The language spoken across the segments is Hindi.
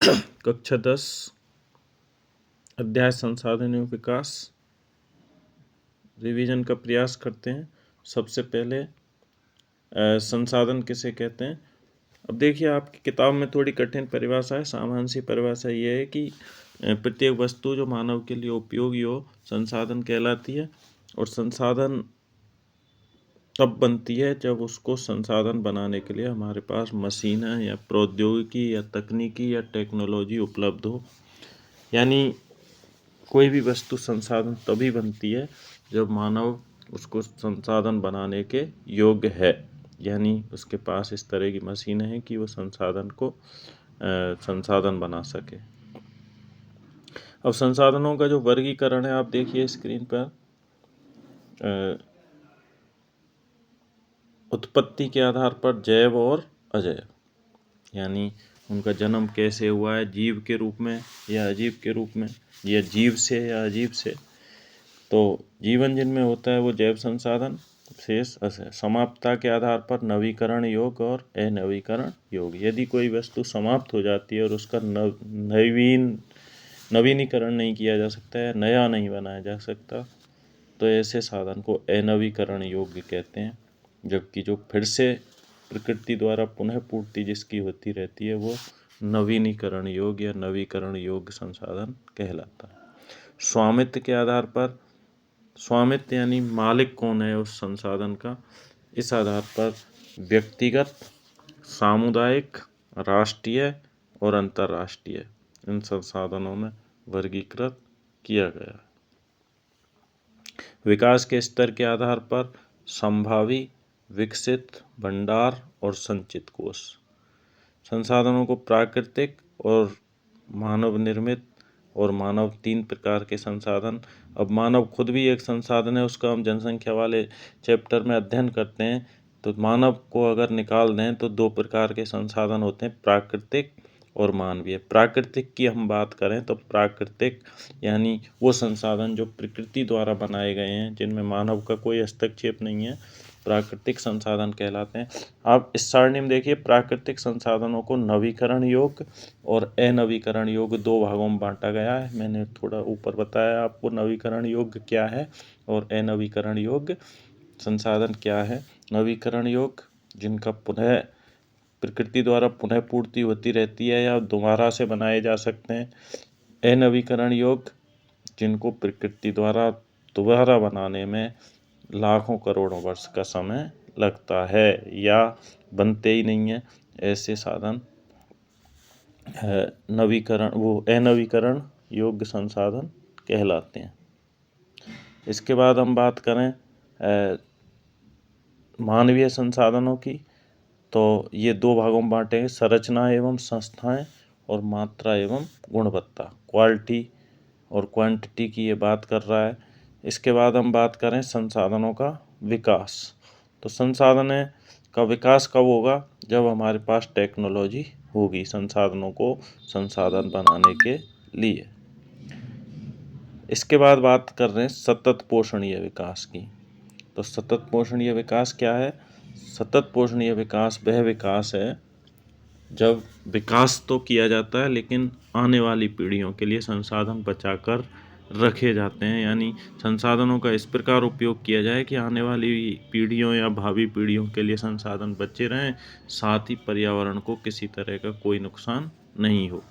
कक्षा 10 अध्याय संसाधन एवं विकास रिवीजन का प्रयास करते हैं। सबसे पहले संसाधन किसे कहते हैं। अब देखिए, आपकी किताब में थोड़ी कठिन परिभाषा है। सामान्य सी परिभाषा ये है कि प्रत्येक वस्तु जो मानव के लिए उपयोगी हो संसाधन कहलाती है, और संसाधन तब बनती है जब उसको संसाधन बनाने के लिए हमारे पास मशीनें या प्रौद्योगिकी या तकनीकी या टेक्नोलॉजी उपलब्ध हो। यानी कोई भी वस्तु संसाधन तभी बनती है जब मानव उसको संसाधन बनाने के योग्य है, यानी उसके पास इस तरह की मशीनें हैं कि वो संसाधन को संसाधन बना सके। अब संसाधनों का जो वर्गीकरण है, आप देखिए स्क्रीन पर, उत्पत्ति के आधार पर जैव और अजैव, यानी उनका जन्म कैसे हुआ है, जीव के रूप में या अजीव के रूप में, या जीव से या अजीव से। तो जीवन जिनमें होता है वो जैव संसाधन, शेष अजैव। समाप्तता के आधार पर नवीकरण योग्य और अनवीकरण योग्य। यदि कोई वस्तु समाप्त हो जाती है और उसका नवीनीकरण नहीं किया जा सकता है, नया नहीं बनाया जा सकता, तो ऐसे साधन को अनवीकरण योग्य कहते हैं। जबकि जो फिर से प्रकृति द्वारा पुनः पूर्ति जिसकी होती रहती है वो नवीनीकरण योग्य या नवीकरण योग्य संसाधन कहलाता है। स्वामित्व के आधार पर, स्वामित्व यानी मालिक कौन है उस संसाधन का, इस आधार पर व्यक्तिगत, सामुदायिक, राष्ट्रीय और अंतर्राष्ट्रीय इन संसाधनों में वर्गीकृत किया गया है। विकास के स्तर के आधार पर संभावी, विकसित, भंडार और संचित कोष। संसाधनों को प्राकृतिक और मानव निर्मित और मानव, तीन प्रकार के संसाधन। अब मानव खुद भी एक संसाधन है, उसका हम जनसंख्या वाले चैप्टर में अध्ययन करते हैं। तो मानव को अगर निकाल दें तो दो प्रकार के संसाधन होते हैं, प्राकृतिक और मानवीय। प्राकृतिक की हम बात करें तो प्राकृतिक यानी वो संसाधन जो प्रकृति द्वारा बनाए गए हैं, जिनमें मानव का कोई हस्तक्षेप नहीं है, प्राकृतिक संसाधन कहलाते हैं। आप इस सारणी में देखिए, प्राकृतिक संसाधनों को नवीकरण योग्य और अनवीकरण योग्य दो भागों में बांटा गया है। मैंने थोड़ा ऊपर बताया आपको नवीकरण योग्य क्या है और अनवीकरण योग्य संसाधन क्या है। नवीकरण योग्य जिनका पुनः प्रकृति द्वारा पुनः पूर्ति होती रहती है या दोबारा से बनाए जा सकते हैं। अनवीकरण योग्य जिनको प्रकृति द्वारा दोबारा बनाने में लाखों करोड़ों वर्ष का समय लगता है या बनते ही नहीं है, ऐसे साधन अनवीकरण योग्य संसाधन कहलाते हैं। इसके बाद हम बात करें मानवीय संसाधनों की, तो ये दो भागों में बांटेंगे, संरचना एवं संस्थाएं और मात्रा एवं गुणवत्ता, क्वालिटी और क्वांटिटी की ये बात कर रहा है। इसके बाद हम बात करें संसाधनों का विकास। तो संसाधन का विकास कब होगा, जब हमारे पास टेक्नोलॉजी होगी संसाधनों को संसाधन बनाने के लिए। इसके बाद बात कर रहे हैं सतत पोषणीय विकास की। तो सतत पोषणीय विकास क्या है। सतत पोषणीय विकास वह विकास है जब विकास तो किया जाता है लेकिन आने वाली पीढ़ियों के लिए संसाधन बचाकर रखे जाते हैं, यानी संसाधनों का इस प्रकार उपयोग किया जाए कि आने वाली पीढ़ियों या भावी पीढ़ियों के लिए संसाधन बचे रहें, साथ ही पर्यावरण को किसी तरह का कोई नुकसान नहीं हो।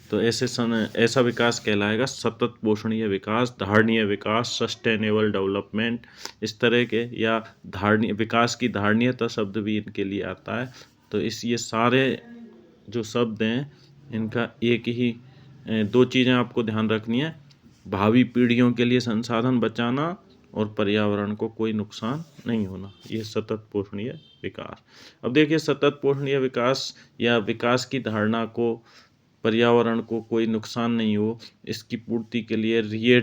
तो ऐसा विकास कहलाएगा सतत पोषणीय विकास, धारणीय विकास, सस्टेनेबल डेवलपमेंट, इस तरह के, या धारणीय विकास की धारणीयता शब्द भी इनके लिए आता है। तो ये सारे जो शब्द हैं इनका एक ही दो चीज़ें आपको ध्यान रखनी है, भावी पीढ़ियों के लिए संसाधन बचाना और पर्यावरण को कोई नुकसान नहीं होना, ये सतत पोषणीय विकास। अब देखिए, सतत पोषणीय विकास या विकास की धारणा को, पर्यावरण को कोई नुकसान नहीं हो, इसकी पूर्ति के लिए रियो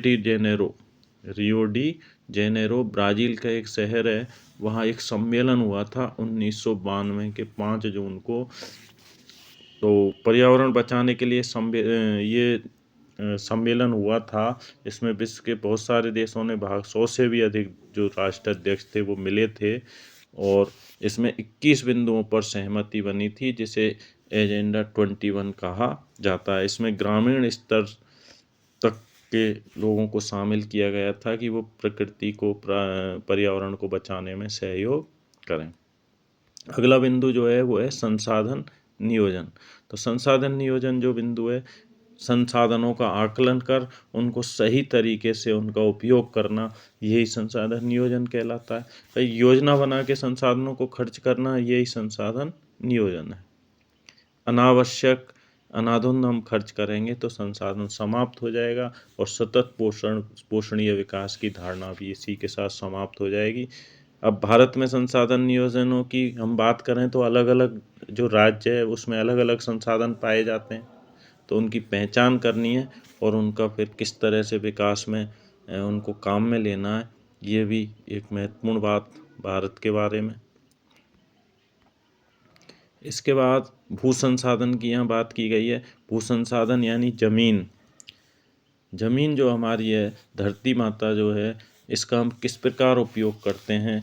डी जेनेरो ब्राज़ील का एक शहर है, वहाँ एक सम्मेलन हुआ था 1992 के 5 जून को। तो पर्यावरण बचाने के लिए ये सम्मेलन हुआ था। इसमें विश्व के बहुत सारे देशों ने भाग, 100 से भी अधिक जो राष्ट्राध्यक्ष थे वो मिले थे, और इसमें 21 बिंदुओं पर सहमति बनी थी, जिसे एजेंडा 21 कहा जाता है। इसमें ग्रामीण स्तर तक के लोगों को शामिल किया गया था कि वो प्रकृति को पर्यावरण को बचाने में सहयोग करें। अगला बिंदु जो है वो है संसाधन नियोजन। तो संसाधन नियोजन जो बिंदु है, संसाधनों का आकलन कर उनको सही तरीके से उनका उपयोग करना, यही संसाधन नियोजन कहलाता है। तो योजना बना के संसाधनों को खर्च करना, यही संसाधन नियोजन है। अनावश्यक अनाधुन हम खर्च करेंगे तो संसाधन समाप्त हो जाएगा और सतत पोषणीय विकास की धारणा भी इसी के साथ समाप्त हो जाएगी। अब भारत में संसाधन नियोजनों की हम बात करें तो अलग अलग जो राज्य है उसमें अलग अलग संसाधन पाए जाते हैं, तो उनकी पहचान करनी है और उनका फिर किस तरह से विकास में उनको काम में लेना है, ये भी एक महत्वपूर्ण बात भारत के बारे में। इसके बाद भू संसाधन की यहाँ बात की गई है। भू संसाधन यानी जमीन। जमीन जो हमारी है, धरती माता जो है, इसका हम किस प्रकार उपयोग करते हैं,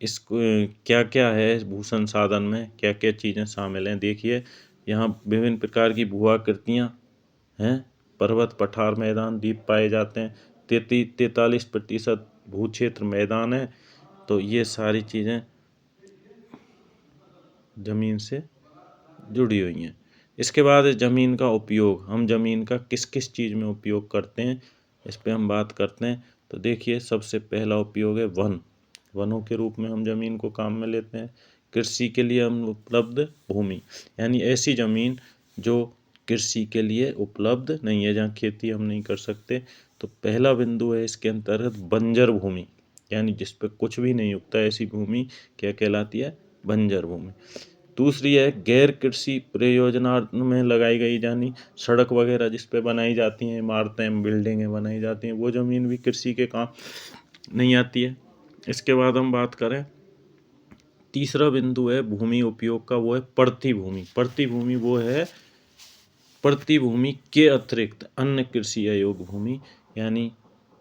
इसको क्या क्या है भू संसाधन में, क्या क्या चीज़ें शामिल हैं। देखिए यहाँ विभिन्न प्रकार की भू आकृतियाँ हैं, पर्वत, पठार, मैदान, द्वीप पाए जाते हैं। 43% भू क्षेत्र मैदान है। तो ये सारी चीज़ें ज़मीन से जुड़ी हुई हैं। इसके बाद ज़मीन का उपयोग, हम ज़मीन का किस किस चीज़ में उपयोग करते हैं, इस पे हम बात करते हैं। तो देखिए सबसे पहला उपयोग है वन। वनों के रूप में हम ज़मीन को काम में लेते हैं। कृषि के लिए हम उपलब्ध भूमि, यानी ऐसी ज़मीन जो कृषि के लिए उपलब्ध नहीं है, जहाँ खेती हम नहीं कर सकते। तो पहला बिंदु है इसके अंतर्गत बंजर भूमि, यानी जिस पे कुछ भी नहीं उगता, ऐसी भूमि क्या कहलाती है, बंजर भूमि। दूसरी है गैर कृषि प्रयोजना में लगाई गई, यानी सड़क वगैरह जिस पे बनाई जाती हैं, इमारतें, बिल्डिंगें बनाई जाती हैं, वो ज़मीन भी कृषि के काम नहीं आती है। इसके बाद हम बात करें, तीसरा बिंदु है भूमि उपयोग का, वो है पड़ती भूमि। पड़ती भूमि वो है पड़ती भूमि के अतिरिक्त अन्य कृषि अयोग्य भूमि, यानी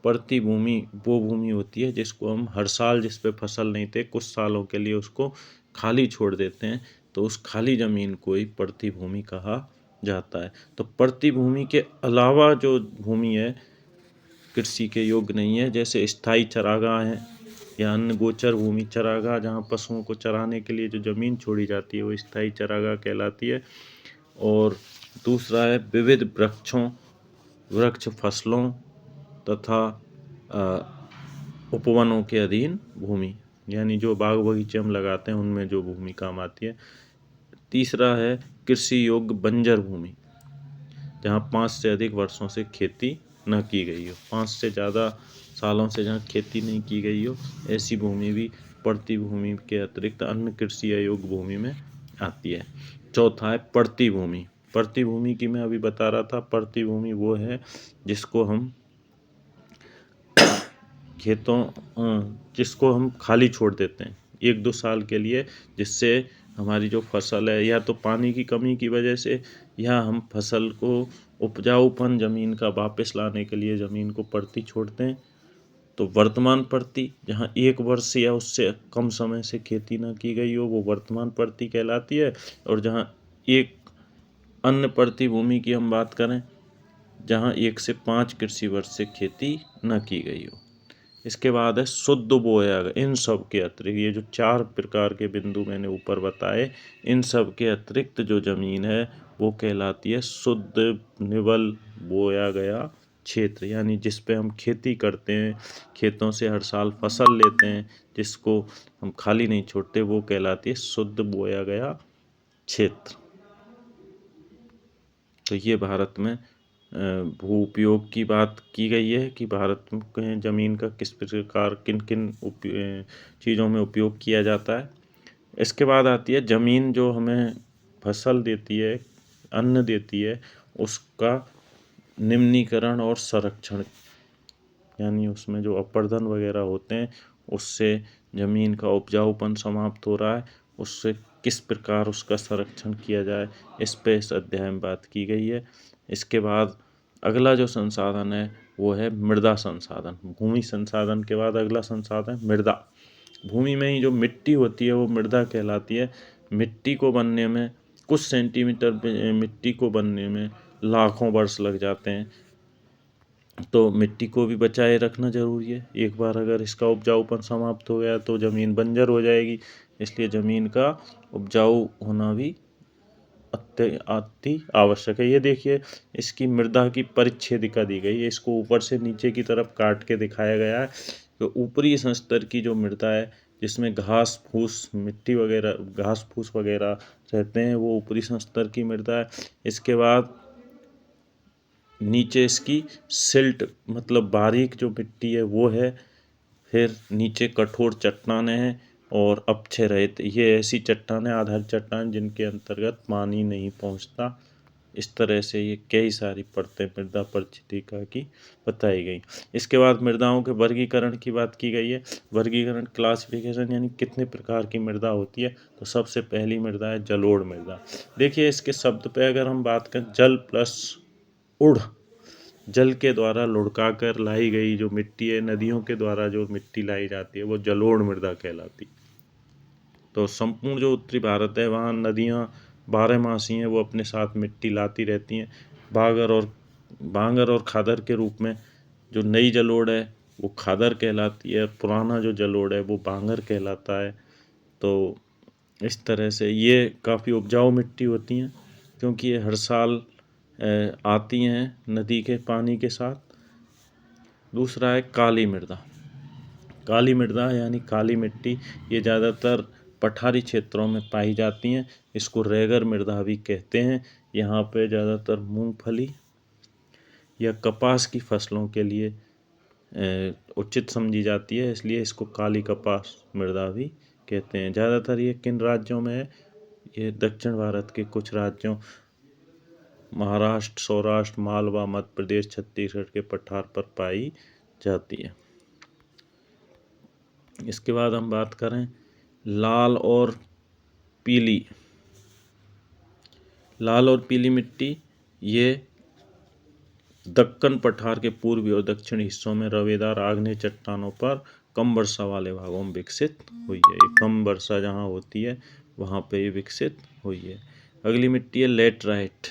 पड़ती भूमि वो भूमि होती है जिसको हम हर साल, जिस पे फसल नहीं थे, कुछ सालों के लिए उसको खाली छोड़ देते हैं, तो उस खाली ज़मीन को ही पड़ती भूमि कहा जाता है। तो पड़ती भूमि के अलावा जो भूमि है कृषि के योग्य नहीं है, जैसे स्थायी चरागाह हैं या अन्य गोचर भूमि, चरागाह जहाँ पशुओं को चराने के लिए जो ज़मीन छोड़ी जाती है वो स्थायी चरागाह कहलाती है। और दूसरा है विविध वृक्ष फसलों तथा उपवनों के अधीन भूमि, यानी जो बाग बगीचे हम लगाते हैं उनमें जो भूमि काम आती है। तीसरा है कृषि योग्य बंजर भूमि, जहाँ 5 से अधिक वर्षों से खेती न की गई हो, 5 से ज़्यादा सालों से जहाँ खेती नहीं की गई हो, ऐसी भूमि भी पड़ती भूमि के अतिरिक्त अन्य कृषि अयोग्य भूमि में आती है। चौथा है पड़ती भूमि। पड़ती भूमि की मैं अभी बता रहा था, पड़ती भूमि वो है जिसको हम जिसको हम खाली छोड़ देते हैं 1-2 साल के लिए, जिससे हमारी जो फसल है, या तो पानी की कमी की वजह से, या हम फसल को उपजाऊपन ज़मीन का वापस लाने के लिए ज़मीन को पड़ती छोड़ते हैं। तो वर्तमान पड़ती, जहाँ 1 वर्ष या उससे कम समय से खेती न की गई हो, वो वर्तमान पड़ती कहलाती है। और जहाँ एक अन्य पड़ती भूमि की हम बात करें, जहाँ 1 से 5 कृषि वर्ष से खेती न की गई हो। इसके बाद है शुद्ध बोया गया। इन सब के अतिरिक्त, ये जो 4 प्रकार के बिंदु मैंने ऊपर बताए, इन सब के अतिरिक्त जो ज़मीन है वो कहलाती है शुद्ध निवल बोया गया क्षेत्र, यानी जिस पे हम खेती करते हैं, खेतों से हर साल फसल लेते हैं, जिसको हम खाली नहीं छोड़ते, वो कहलाती है शुद्ध बोया गया क्षेत्र। तो ये भारत में भू उपयोग की बात की गई है कि भारत में ज़मीन का किस प्रकार किन किन चीज़ों में उपयोग किया जाता है। इसके बाद आती है ज़मीन जो हमें फसल देती है, अन्न देती है, उसका निम्नीकरण और संरक्षण, यानी उसमें जो अपर्दन वगैरह होते हैं उससे ज़मीन का उपजाऊपन समाप्त हो रहा है, उससे किस प्रकार उसका संरक्षण किया जाए, इस पे इस अध्याय में बात की गई है। इसके बाद अगला जो संसाधन है वो है मृदा संसाधन। भूमि संसाधन के बाद अगला संसाधन मृदा। भूमि में ही जो मिट्टी होती है वो मृदा कहलाती है। मिट्टी को बनने में कुछ सेंटीमीटर मिट्टी को बनने में लाखों वर्ष लग जाते हैं। तो मिट्टी को भी बचाए रखना ज़रूरी है। एक बार अगर इसका उपजाऊपन समाप्त हो गया तो ज़मीन बंजर हो जाएगी, इसलिए ज़मीन का उपजाऊ होना भी अति आवश्यक है। ये देखिए, इसकी मृदा की परिच्छेदिका दी गई है, इसको ऊपर से नीचे की तरफ काट के दिखाया गया है। तो ऊपरी स्तर की जो मृदा है, जिसमें घास फूस मिट्टी वगैरह घास फूस वगैरह रहते हैं, वो ऊपरी स्तर की मृदा है। इसके बाद नीचे इसकी सिल्ट मतलब बारीक जो मिट्टी है वो है। फिर नीचे कठोर चट्टानें हैं और अक्षय रहित, ये ऐसी चट्टानें आधार चट्टान जिनके अंतर्गत पानी नहीं पहुंचता। इस तरह से ये कई सारी परतें मृदा परिच्छेदिका की बताई गई। इसके बाद मृदाओं के वर्गीकरण की बात की गई है। वर्गीकरण क्लासिफिकेशन यानी कितने प्रकार की मृदा होती है। तो सबसे पहली मृदा है जलोढ़ मृदा। देखिए, इसके शब्द पे अगर हम बात करें, जल प्लस उड़, जल के द्वारा लुढ़का कर लाई गई जो मिट्टी है, नदियों के द्वारा जो मिट्टी लाई जाती है, वो जलोढ़ मृदा कहलाती। तो संपूर्ण जो उत्तरी भारत है, वहाँ नदियाँ 12 मासी हैं, वो अपने साथ मिट्टी लाती रहती हैं। बांगर और खादर के रूप में जो नई जलोढ़ है वो खादर कहलाती है, पुराना जो जलोढ़ है वो बांगर कहलाता है। तो इस तरह से ये काफ़ी उपजाऊ मिट्टी होती हैं, क्योंकि ये हर साल आती हैं नदी के पानी के साथ। दूसरा है काली मृदा। काली मृदा यानी काली मिट्टी, ये ज़्यादातर पठारी क्षेत्रों में पाई जाती हैं। इसको रेगर मृदा भी कहते हैं। यहाँ पे ज़्यादातर मूंगफली या कपास की फसलों के लिए उचित समझी जाती है, इसलिए इसको काली कपास मृदा भी कहते हैं। ज़्यादातर ये किन राज्यों में है? ये दक्षिण भारत के कुछ राज्यों, महाराष्ट्र, सौराष्ट्र, मालवा, मध्य प्रदेश, छत्तीसगढ़ के पठार पर पाई जाती है। इसके बाद हम बात करें लाल और पीली मिट्टी। ये दक्कन पठार के पूर्वी और दक्षिणी हिस्सों में रवेदार आग्नेय चट्टानों पर कम वर्षा वाले भागों में विकसित हुई है। ये कम वर्षा जहाँ होती है वहाँ पे ये विकसित हुई है। अगली मिट्टी है लेटराइट।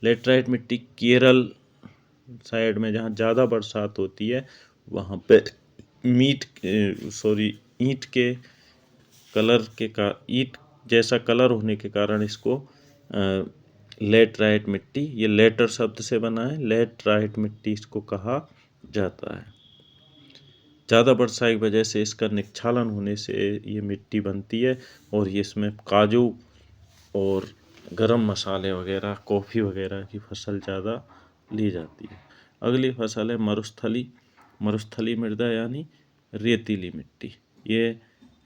लेटराइट मिट्टी केरल साइड में जहाँ ज़्यादा बरसात होती है वहाँ पे ईंट के कलर ईंट जैसा कलर होने के कारण इसको लेटराइट मिट्टी, ये लेटर शब्द से बना है, लेटराइट मिट्टी इसको कहा जाता है। ज़्यादा वर्षा की वजह से इसका निक्षालन होने से ये मिट्टी बनती है और ये इसमें काजू और गरम मसाले वगैरह, कॉफ़ी वगैरह की फसल ज़्यादा ली जाती है। अगली फसल है मरुस्थली मृदा यानी रेतीली मिट्टी। ये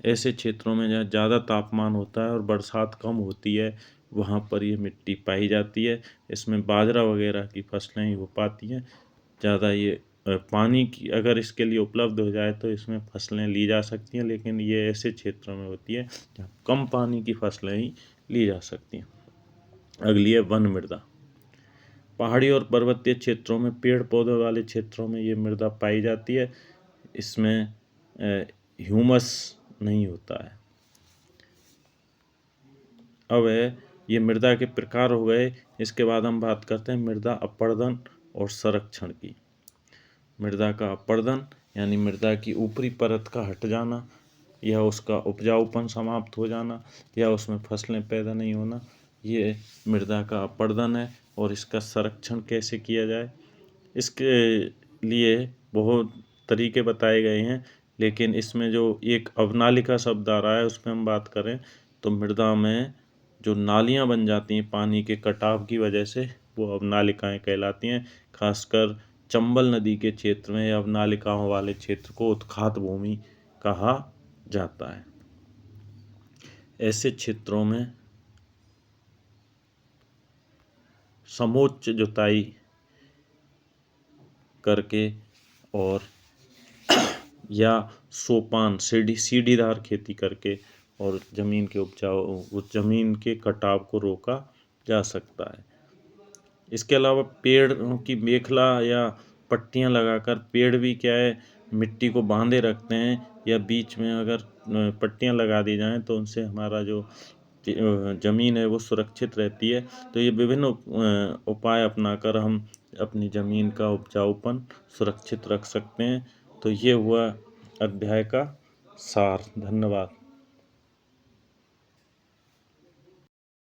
ऐसे क्षेत्रों में जहाँ ज़्यादा तापमान होता है और बरसात कम होती है, वहाँ पर ये मिट्टी पाई जाती है। इसमें बाजरा वगैरह की फसलें ही हो पाती हैं। ज़्यादा ये पानी की अगर इसके लिए उपलब्ध हो जाए तो इसमें फसलें ली जा सकती हैं, लेकिन ये ऐसे क्षेत्रों में होती है जहाँ कम पानी की फसलें ही ली जा सकती हैं। अगली है वन मृदा। पहाड़ी और पर्वतीय क्षेत्रों में, पेड़ पौधों वाले क्षेत्रों में ये मृदा पाई जाती है। इसमें ह्यूमस नहीं होता है। अब ये मृदा के प्रकार हो गए। इसके बाद हम बात करते हैं मृदा अपरदन और संरक्षण की। मृदा का अपरदन यानी मृदा की ऊपरी परत का हट जाना या उसका उपजाऊपन समाप्त हो जाना या उसमें फसलें पैदा नहीं होना, ये मृदा का अपरदन है। और इसका संरक्षण कैसे किया जाए, इसके लिए बहुत तरीके बताए गए हैं, लेकिन इसमें जो एक अवनालिका शब्द आ रहा है उस पर हम बात करें तो मृदा में जो नालियाँ बन जाती हैं पानी के कटाव की वजह से, वो अवनालिकाएँ कहलाती हैं। खासकर चंबल नदी के क्षेत्र में अवनालिकाओं वाले क्षेत्र को उत्खात भूमि कहा जाता है। ऐसे क्षेत्रों में समोच्च जुताई करके और या सोपान सीढ़ीदार खेती करके और ज़मीन के कटाव को रोका जा सकता है। इसके अलावा पेड़ों की मेखला या पट्टियाँ लगाकर, पेड़ भी क्या है मिट्टी को बांधे रखते हैं, या बीच में अगर पट्टियाँ लगा दी जाएं तो उनसे हमारा जो ज़मीन है वो सुरक्षित रहती है। तो ये विभिन्न उपाय अपनाकर हम अपनी ज़मीन का उपजाऊपन सुरक्षित रख सकते हैं। तो ये हुआ अध्याय का सार। धन्यवाद।